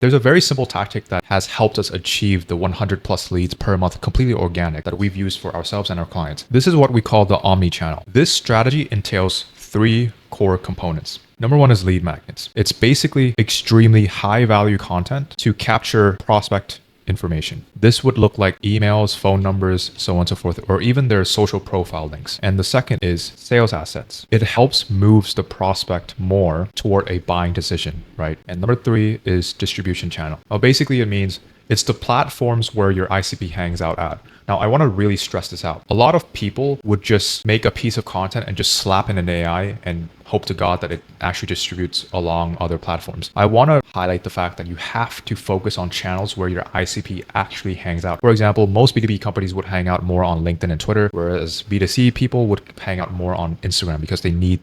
There's a very simple tactic that has helped us achieve the 100 plus leads per month completely organic that we've used for ourselves and our clients. This is what we call the omni-channel. This strategy entails 3 core components. Number 1 is lead magnets. It's basically extremely high value content to capture prospect information. This would look like emails, phone numbers, so on and so forth, or even their social profile links. And the second is sales assets. It helps moves the prospect more toward a buying decision, right? And number 3 is distribution channel. Now, basically it means it's the platforms where your ICP hangs out at. Now, I want to really stress this out. A lot of people would just make a piece of content and just slap in an AI and hope to God that it actually distributes along other platforms. I want to highlight the fact that you have to focus on channels where your ICP actually hangs out. For example, most B2B companies would hang out more on LinkedIn and Twitter, whereas B2C people would hang out more on Instagram because they need,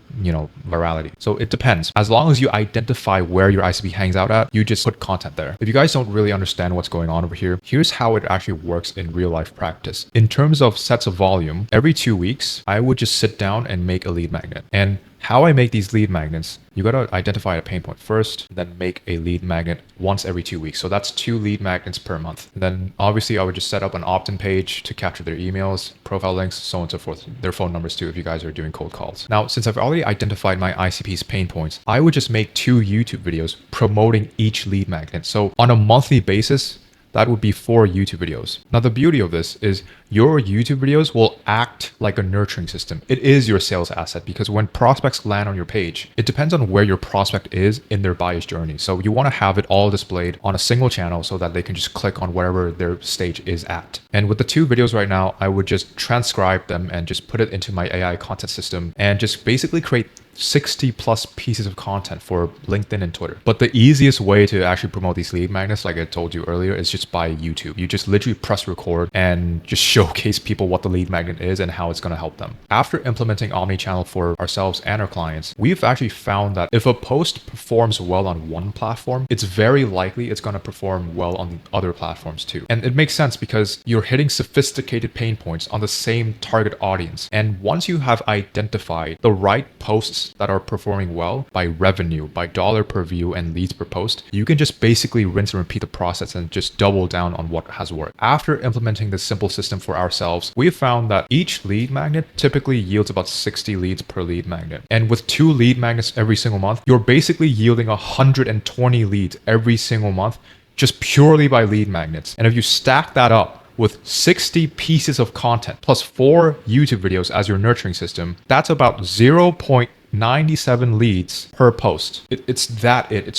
virality. So it depends. As long as you identify where your ICP hangs out at, you just put content there. If you guys don't really understand what's going on over here, here's how it actually works in real life practice. In terms of sets of volume, every 2 weeks, I would just sit down and make a lead magnet. And how I make these lead magnets, you got to identify a pain point first, then make a lead magnet once every 2 weeks. So that's 2 lead magnets per month. And then obviously I would just set up an opt-in page to capture their emails, profile links, so on and so forth, their phone numbers too, if you guys are doing cold calls. Now, since I've already identified my ICP's pain points, I would just make 2 YouTube videos promoting each lead magnet. So on a monthly basis, that would be 4 YouTube videos. Now, the beauty of this is your YouTube videos will act like a nurturing system. It is your sales asset because when prospects land on your page, it depends on where your prospect is in their buyer's journey. So you want to have it all displayed on a single channel so that they can just click on wherever their stage is at. And with the 2 videos right now, I would just transcribe them and just put it into my AI content system and just basically create 60 plus pieces of content for LinkedIn and Twitter. But the easiest way to actually promote these lead magnets, like I told you earlier, is just by YouTube. You just literally press record and just showcase people what the lead magnet is and how it's going to help them. After implementing omni-channel for ourselves and our clients, we've actually found that if a post performs well on one platform, it's very likely it's going to perform well on the other platforms too. And it makes sense because you're hitting sophisticated pain points on the same target audience. And once you have identified the right posts that are performing well by revenue, by dollar per view and leads per post, you can just basically rinse and repeat the process and just double down on what has worked. After implementing this simple system for ourselves, we have found that each lead magnet typically yields about 60 leads per lead magnet. And with 2 lead magnets every single month, you're basically yielding 120 leads every single month just purely by lead magnets. And if you stack that up with 60 pieces of content plus 4 YouTube videos as your nurturing system, that's about 0.97 leads per post. It's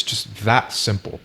just that simple.